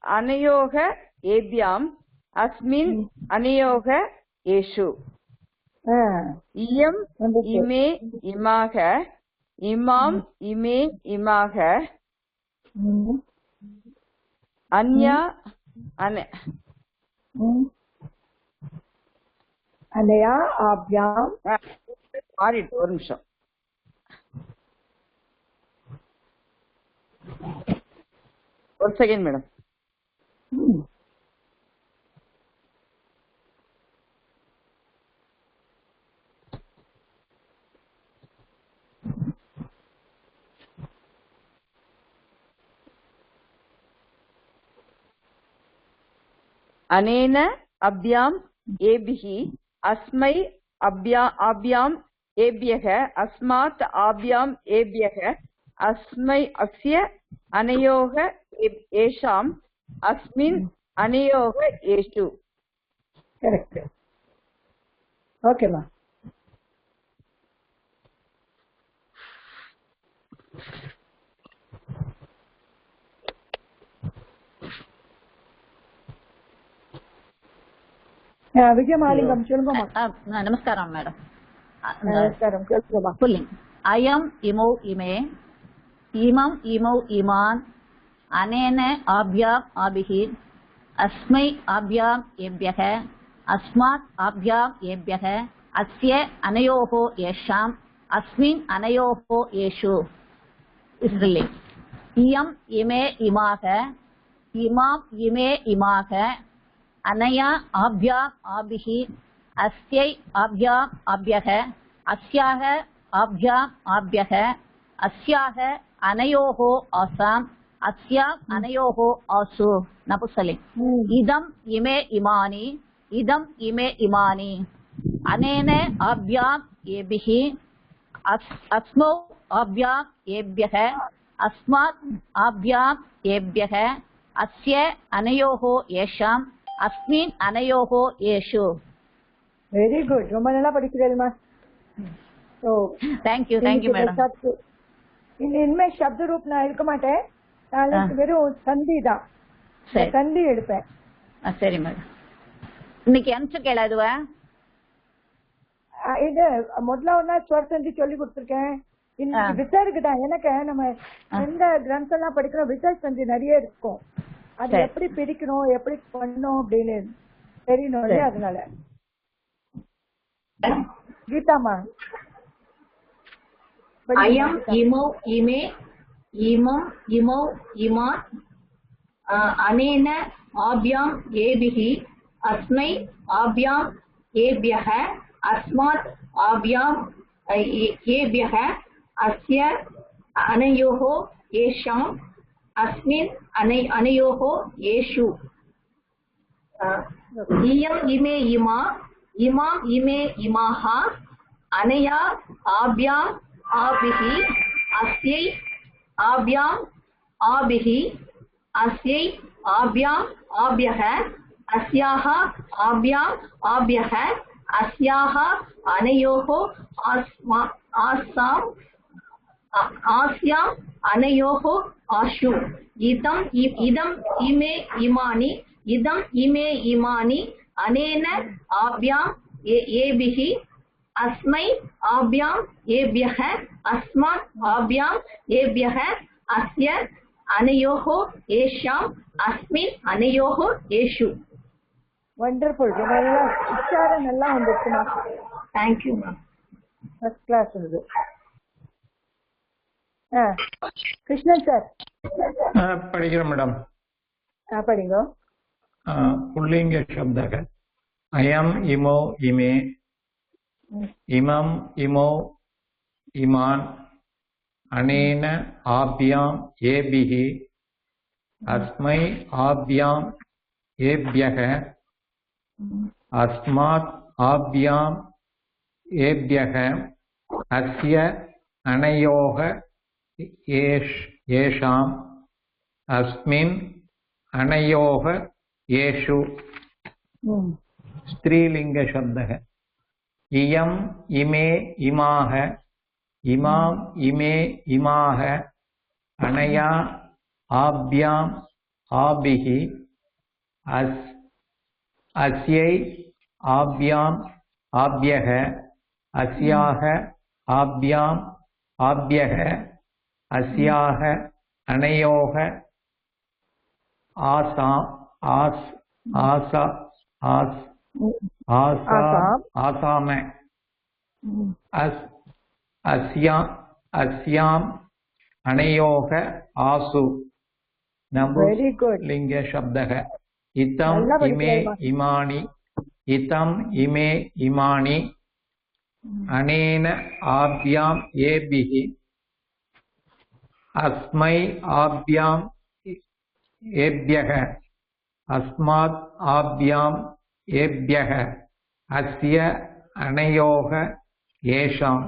அனயோக ஏப்யாம் அஸ்மின் அனயோக ஏஷு. இயம் இமே இமாக இமாம் இமே இமாக அன்யா அனயா ஆப்யாம். மாறிட்டு ஒரு நிமிஷம். ஒரு செகண்ட் மேடம். அனேன அப்யாம் ஏபிஹி அஸ்மை ஆப்யாம் ஏப்யஹ அஸ்மாத் ஆப்யாம் ஏப்யஹ அஸ்மை அஸ்ய அனயோக ஏஷாம் அஸ்மின் அனயோக ஏஷு. கரெக்ட். ஓகேம்மா. விஜயமாலிங்கம் சொல்லுங்கம்மா. நமஸ்காரம் மேடம். நமஸ்காரம் சொல்லுங்கம்மா. புல்லிங். அயம் இமௌ இமே இமம் இமௌ இமான் அனேன ஆப்யாம் ஆபிஹி அஸ்மை ஆப்யாம் ஏப்யஹ அஸ்மாத் ஆப்யாம் ஏப்யஹ அஸ்ய அனயோஹோ ஏஷாம் அஸ்மின் அனயோஹோ ஏஷு. இஸ்ரிலிங். இயம் இமே இமாக இமாம் இமே இமாக அனயா ஆப்யாம் ஆபிஹி அஸ்யை ஆப்யாம் ஆப்யஹ அஸ்யாக ஆப்யாம் ஆப்யஹ அஸ்யாக அனயோஹோ ஆசாம் அஸ்யாம் அனயோஹோ ஆசு. நபுசலிங். இதம் இமே இமானி இதம் இமே இமானி அனேன ஆப்யாம் ஏபிஹி அஸ்மௌ ஆப்யாம் ஏப்யஹ அஸ்மாத் ஆப்யாம் ஏப்யஹ அஸ்ய அனயோஹோ ஏஷாம் அஸ்மின் அனயோஹோ ஏஷு. Very good. ரொம்ப நல்லா படிக்கிறேன்மா. Thank you thank you madam. இனிமே சப்த ரூப் நான் எடுக்க மாட்டேன். நாளைக்கு வெறும் சந்தி தான். சந்தி எடுப்பேன். சரி மேடம். இன்னைக்கு அனுப்பிச்சிருக்கேன் அதுவா? இது முதல்ல ஒன்னா ஸ்வர் சந்தி சொல்லி கொடுத்துருக்கேன். இன்னைக்கு விசர்க்கு தான். எனக்கு நம்ம எந்த கிரந்தம் எல்லாம் படிக்கிறோம் விசர் சந்தி நிறைய இருக்கும். அது எப்படி பிரிக்கணும் எப்படி பண்ணணும் அப்படின்னு தெரியணும் இல்லையா? அதனால கீதாமா. அயம் இமௌ இமே இமம் இமௌ இமான் அனேன ஆப்யாம் ஏபிஹி அஸ்மை ஆப்யாம் ஏப்யஹ அஸ்மாத் ஆப்யாம் ஏப்யஹ அஸ்ய அனயோஹோ ஏஷாம் அஸ்மின் அனயோஹோ ஏஷு. இயம் இமே இமா இமாம் இமே இமாஹ அனயா ஆப்யாம் ஆபிஹி அஸ்யை ஆப்யாம் ஆபிஹி அஸ்யை ஆப்யாம் ஆப்யஹ அஸ்யாக ஆப்யாம் ஆப்யஹ அஸ்யாக அனயோஹோ ஆசாம் ஆஸ்யாம் அனயோஹோ ஆஷு. இதம் இமே இமானி இதம் இமே இமானி அனேன ஆப்யாம் ஏபிஹி அஸ்மை ஆப்யாம் ஏப்யஹ அஸ்மாத் ஆப்யாம் ஏப்யஹ அஸ்ய அனயோஹோ ஏஷாம் அஸ்மின் அனயோஹோ ஏஷு. வண்டர்ஃபுல். உச்சாரம் நல்லா வந்துருக்குமா? Thank you ma'am. ஃபர்ஸ்ட் கிளாஸ் இது. கிருஷ்ணன் சார் படிக்கிறேன் மேடம். படிங்க. पुल्लिंग शब्दः अयम् इमौ इमे इमम् इमौ इमान् अनेन आभ्याम् एभिः अस्मै आभ्याम् एभ्यः अस्मात् आभ्याम् एभ्यः अस्य अनयोः येषाम् अस्मिन् अनयोः येषु. स्त्रीलिंग शब्दः इयम् इमे इमाः इमाम् इमे इमाः अनया आभ्याम् आभिः अस्यै आभ्याम् आभ्यः अस्याः आभ्याम् आभ्यः अस्याः अनयोः आसाम अस्याम् अनयोः आसु. नपुंसकलिंग शब्दः इतम् इमे इमानि इतम् इमे इमानि अनेन आभ्याम् एभिः अस्मै आभ्याम् एभ्यः अस्मात् आभ्याम् एभ्यः अस्य अनयोः येषाम्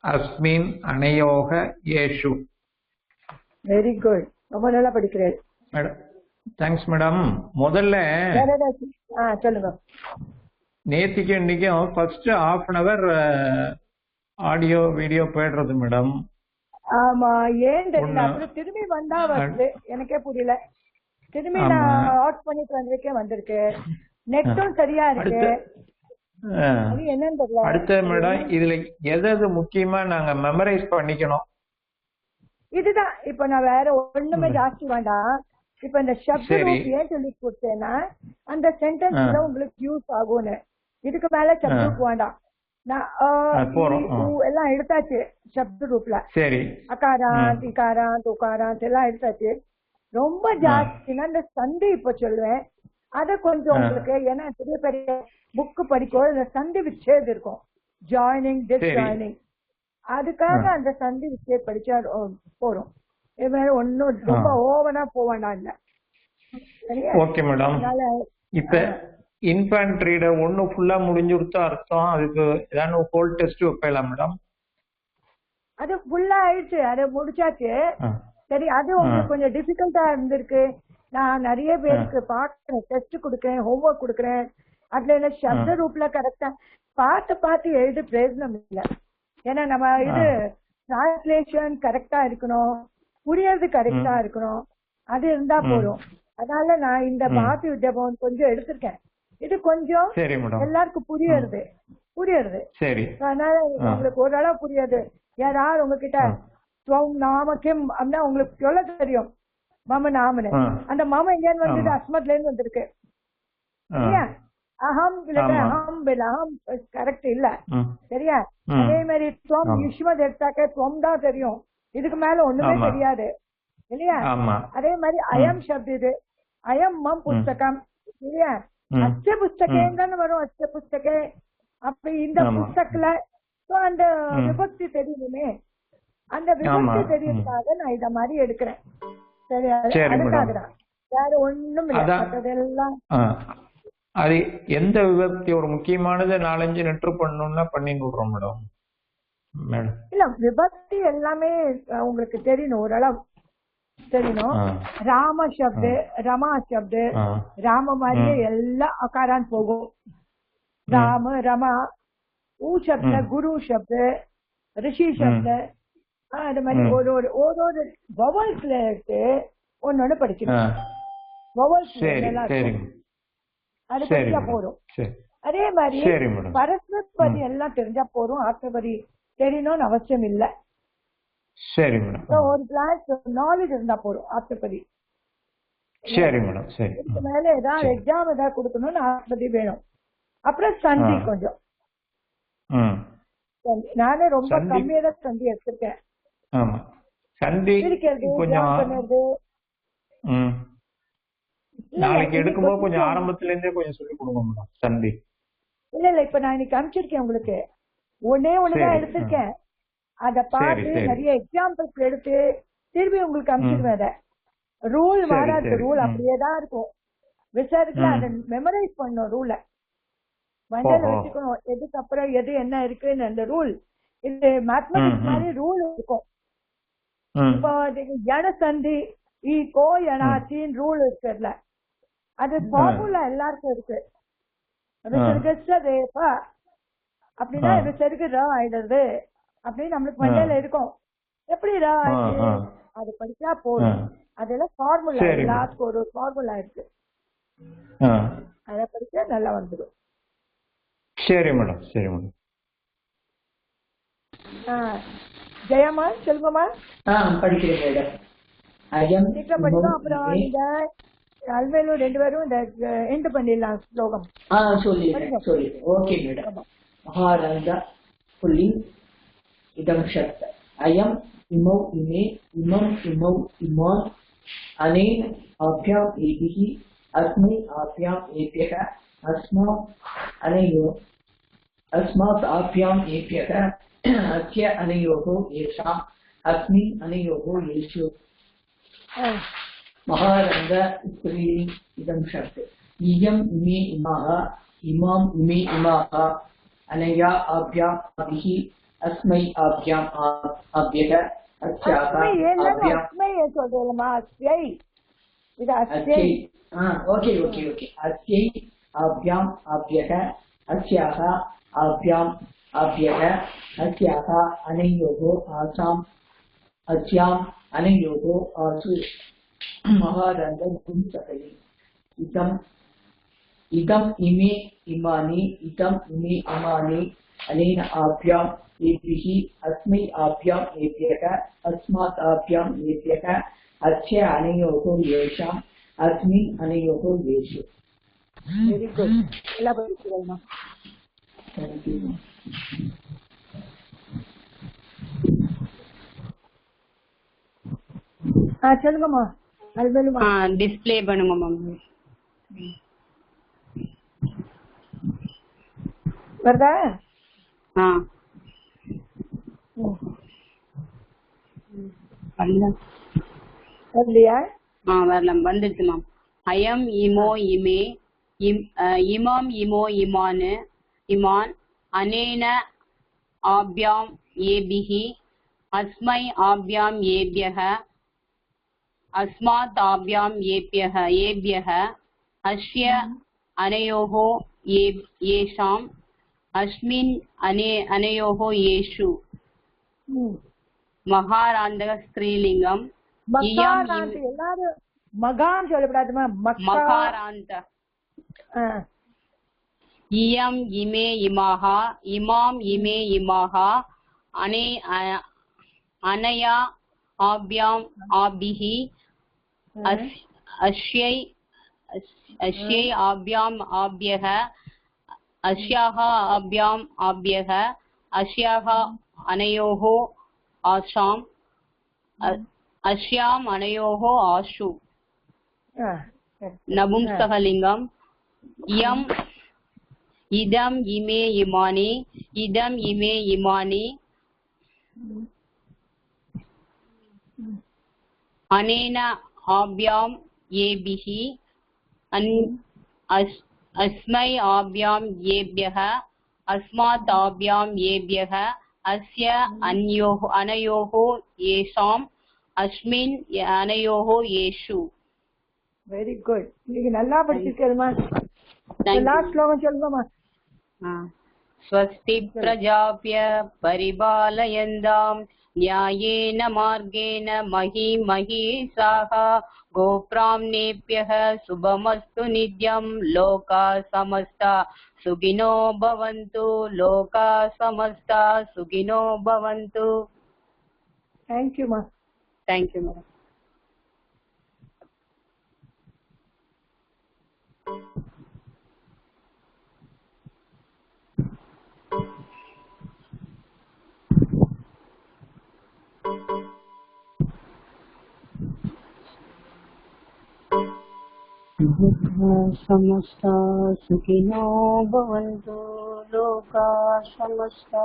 अस्मिन् अनयोः येषु. Very good. ரொம்ப நல்லா படிக்கிறேன். Thanks madam. முதல்ல வேற ஏதாச்சும் சொல்லுங்க. நேத்திக்கு இன்னைக்கும் first half an hour audio video போயிடுறது மேடம். ஆமா, ஏன் தெரியல. அப்புறம் திரும்பி வந்தா வருது, எனக்கே புரியல. திரும்பி நான் ஆட் பண்ணிட்டு வந்திருக்கேன், வந்திருக்கு. நெட்டும் சரியா இருக்கு. அது என்னன்னு தெரியல. அடுத்த மேடம், இதுல எது முக்கியமா நாங்க மெமரைஸ் பண்ணிக்கணும்? இதுதான். இப்ப நான் வேற ஒண்ணுமே ஜாஸ்தி வேண்டாம். இப்ப இந்த சப்த ரூப் ஏன் சொல்லி கொடுத்தேன்னா அந்த சென்டென்ஸ்ல உங்களுக்கு யூஸ் ஆகும்னு. இதுக்கு மேல சப்த ரூப் வேண்டாம். நான் எல்லாம் எடுத்தாச்சு சப்த ரூப்ல. அகாராந்த் இகாராந்த் உகாராந்த் எல்லாம் எடுத்தாச்சு. ரொம்ப ஜாஸ்தினா இந்த சந்தி இப்ப சொல்லுவேன். அத கொஞ்சம் உங்களுக்கு, ஏன்னா பெரிய பெரிய புக்கு படிக்கும், இந்த சந்தி விச்சேது இருக்கும், ஜாயினிங் டிஸ்ஜாயினிங். அதுக்காக அந்த சந்தி விச்சேத் படிச்சா போறோம். ஒன்னும் ரொம்ப ஓவனா போவானா இல்ல. Okay madam. இப்ப இன்ஃபேன்ட்ரியில ஒண்ணு ஃபுல்லா முடிஞ்சுடுத்தா அர்த்தம். அதுக்கு ஏதாவது ஹோல் டெஸ்ட் வைக்கலாம் மேடம்? அது ஃபுல்லா ஆயிடுச்சு, அது முடிச்சாச்சு. சரி, அது உங்களுக்கு கொஞ்சம் டிஃபிகல்ட்டா இருந்திருக்கு. நான் நிறைய பேருக்கு பாக்குறேன், டெஸ்ட் கொடுக்குறேன், ஹோம்ஒர்க் கொடுக்குறேன். அதுல என்ன சப்த ரூப்ல கரெக்டா பார்த்து எழுது பிரயோஜனம் இல்ல. ஏன்னா நம்ம இது டிரான்ஸ்லேஷன் கரெக்டா இருக்கணும், புரியறது கரெக்டா இருக்கணும், அது இருந்தா போதும். அதனால நான் இந்த பாரதி வித்யாபவன் கொஞ்சம் எடுத்திருக்கேன். இது கொஞ்சம் எல்லாருக்கும் புரியுது. அதனால உங்களுக்கு ஒரு அளவு புரியாது. யாராவது உங்ககிட்ட நாமக்கியம் அப்படின்னா உங்களுக்கு சொல்ல தெரியும் மம நாமனு. அந்த மம எங்கேன்னு வந்தது அஸ்மத்ல இருந்து வந்திருக்கு. அஹம் அஹம் அஹம் கரெக்ட் இல்ல, சரியா? அதே மாதிரி துவம் யுஷ்மத் எடுத்தாக்க துவம் தான் தெரியும், இதுக்கு மேல ஒண்ணுமே தெரியாது இல்லையா? அதே மாதிரி அயம் சப்து, இது அயம் மம் புஸ்தகம் இல்லையா? அச்ச புஸ்தகம் தானே வரும், அச்ச புஸ்தகே. அப்ப இந்த புஸ்தகத்துல அந்த விபக்தி தெரியணுமே, அந்த விபக்தி தெரியறதுக்காக நான் இத மாதிரி எடுக்கிறேன். சரி, அதுக்காகதான், வேற ஒண்ணும் இல்ல. அதெல்லாம் அது எந்த விபக்தி ஒரு முக்கியமானது 4-5 நெட்ரு பண்ணணும்னா பண்ணி விடுறோம் மேடம். இல்ல, விபக்தி எல்லாமே உங்களுக்கு தெரியணும், ஓரளவு தெரியணும். ராம சப்து, ரமா சப்து, ராம மாதிரியே எல்லாம் அகாரான் போகும். ராம ரமா, ஊ சப்த, குரு சப்து, ரிஷி சப்து, அது மாதிரி ஒரு வவல்ஸ்ல எடுத்து ஒன்னொன்னு படிக்கணும். வவல்ஸ் அது படிச்சா போதும். அதே மாதிரி பரஸ்பதி எல்லாம் தெரிஞ்சா போதும், ஆர்த்தபதி தெரியணும்னு அவசியம் இல்ல. சரி மேடம். ஒரு கிளாஸ் நாலேஜ் இருந்தா போதும் ஆர்த்தபதி. சரி மேடம். சரி, மேல ஏதாவது எக்ஸாம் ஏதாவது கொடுக்கணும்னு ஆர்த்தபதி வேணும். அப்புறம் சந்தி கொஞ்சம், நானே ரொம்ப கம்மியா தான் சந்தி எடுத்திருக்கேன். நாளைக்கு எடுக்கும்போது கொஞ்சம் ஆரம்பத்துல இருந்தே கொஞ்சம் சொல்லி கொடுங்க மேடம் சந்தி. இல்ல இப்ப நான் இன்னைக்கு அனுப்பிச்சிருக்கேன் உங்களுக்கு, ஒண்ணுதான் எடுத்திருக்கேன். அத பார்த்து நிறைய எக்ஸாம்பிள்ஸ் எடுத்து திரும்பி உங்களுக்கு அனுப்பிச்சிருவேன். அத ரூல் மாறாது, ரூல் அப்படியேதான் இருக்கும். விசாரிக்கல, அதை மெமரைஸ் பண்ணும் ரூல மண்டல வச்சுக்கணும். எதுக்கு அப்புறம் எது என்ன இருக்குன்னு அந்த ரூல். இது மேத்தமெட்டிக்ஸ் மாதிரி ரூல் இருக்கும். இப்போ என சந்தி கோ எனாச்சின்னு ரூல் இருக்குல்ல, அது ஃபார்முலா எல்லாருக்கும் இருக்கு. அப்படின்னா விசருக்கு ர ஆயிடுறது அப்படின்னு நம்மளுக்கு மண்டையில இருக்கும். எப்படி ர ஆயிடுச்சு அது படிச்சா போதும். அதெல்லாம் ஃபார்முலா, எல்லாத்துக்கும் ஒரு ஃபார்முலா இருக்கு, அத படிச்சா நல்லா வந்துடும். சரி மேடம். சரி மேடம். ஜெயமா செல்வமா படிக்கிறேன் மேடம். படிக்கும். அப்புறம் இந்த அல்வேலும் 2 பேரும் இந்த எண்ட் பண்ணிடலாம் ஸ்லோகம். சொல்லி ஓகே மேடம். மகாரந்த புல்லிங் இதம் ஷர்த் அயம் இமௌ இமே இமம் இமௌ இமான் அனேன ஆப்யாம் ஏபிஹி அஸ்மை ஆப்யாம் ஏப்யஹ அஸ்மாத் அனயோ அஸ்மாத் ஆப்யாம் ஏப்யஹ அஸ்ய அனயோஹோ ஏஷாம் அஸ்மின் அனயோஹோ ஏஷு. மகாரந்த புல்லிங் இதம் ஷர்த் இயம் இமே இமாஹ இமாம் இமே இமாஹ அனயா ஆப்யாம் அபிஹி அஸ்மை ஆப்யாம் ஆப்யஹ அஸ்யாஹ ஆப்யாம். அஸ்மை சொல்றேன்மா, அஸ்யை இது அஸ்யை. अस्यै ओके ओके ओके अस्यै आभ्याम् आभ्यः अस्याः आभ्याम् आभ्यः अस्याः अनयोः आसाम् अस्याम् अनयोः आसु महारन्ध्रपुंसकैः इदम् इदम् इमे इमानि इदम् इमे इमानि अनेन आभ्याम् एभिः अस्मै आभ्याम् एभ्यः अस्मात् आभ्याम् एभ्यः अस्य अनयोः येषाम् अस्मिन् अनयोः येषु. Very good. எல்லாம் படிக்கிறேன். Thank you. சொல்லுங்கம்மா. அல்பலுமா டிஸ்ப்ளே பண்ணுங்க மேம். வருதா? வரலையா? வரலாம், வந்துடுச்சு மேம். அயம் இமோ இமே இமாம் இமோ இமான் இமான் அனேன ஆப்யாம் ஏபிஹி அஸ்மை ஆப்யாம் ஏபியஹ अस्मात् आभ्याम् येभ्यः येभ्यः अस्य अनयोः येषाम् अस्मिन् अनयोः येषु. மகாராந்தக ஸ்திரீலிங்கம். எல்லாரும் மகான் சொல்லப்படாதுமா. மகாராந்த. இயம் இமே இமாஹ இமாம் இமே இமாஹ அனயா ஆப்யாம் ஆபிஹி அஸ்யை ஆப்யாம் ஆப்யஹ अस्याः आभ्याम् आभ्यः अस्याः अनयोः आशाम् अस्याम् अनयोः आशु. नपुंसकलिङ्गम्. इयम् इदम् इमे इमानि इदम् इमे इमानि अनेन आभ्याम् येभिः अस्मै आभ्याम् येभ्यः अस्मात् आभ्याम् येभ्यः अस्य अनयोः येषाम् अस्मिन् अनयोः येषु. Very good. நீங்க நல்லா படிச்சிருக்கீங்கம்மா. லாஸ்ட் ஸ்லோகம் சொல்லுங்கம்மா. स्वस्ति प्रजाभ्य परिपालयन्ताम् न्यायेन मार्गेण महिषाः गोब्राह्मणेभ्यः शुभमस्तु नित्यं. लोकाः समस्ता सुखिनो भवन्तु. लोकाः समस्ता सुखिनो भवन्तु. थैंक यू मा. Thank you madam. समस्ता सुखिनो भवन्तु. लोकाः समस्ता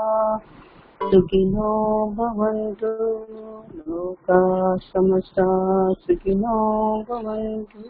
सुखिनो भवन्तु. लोकाः समस्ता सुखिनो भवन्तु.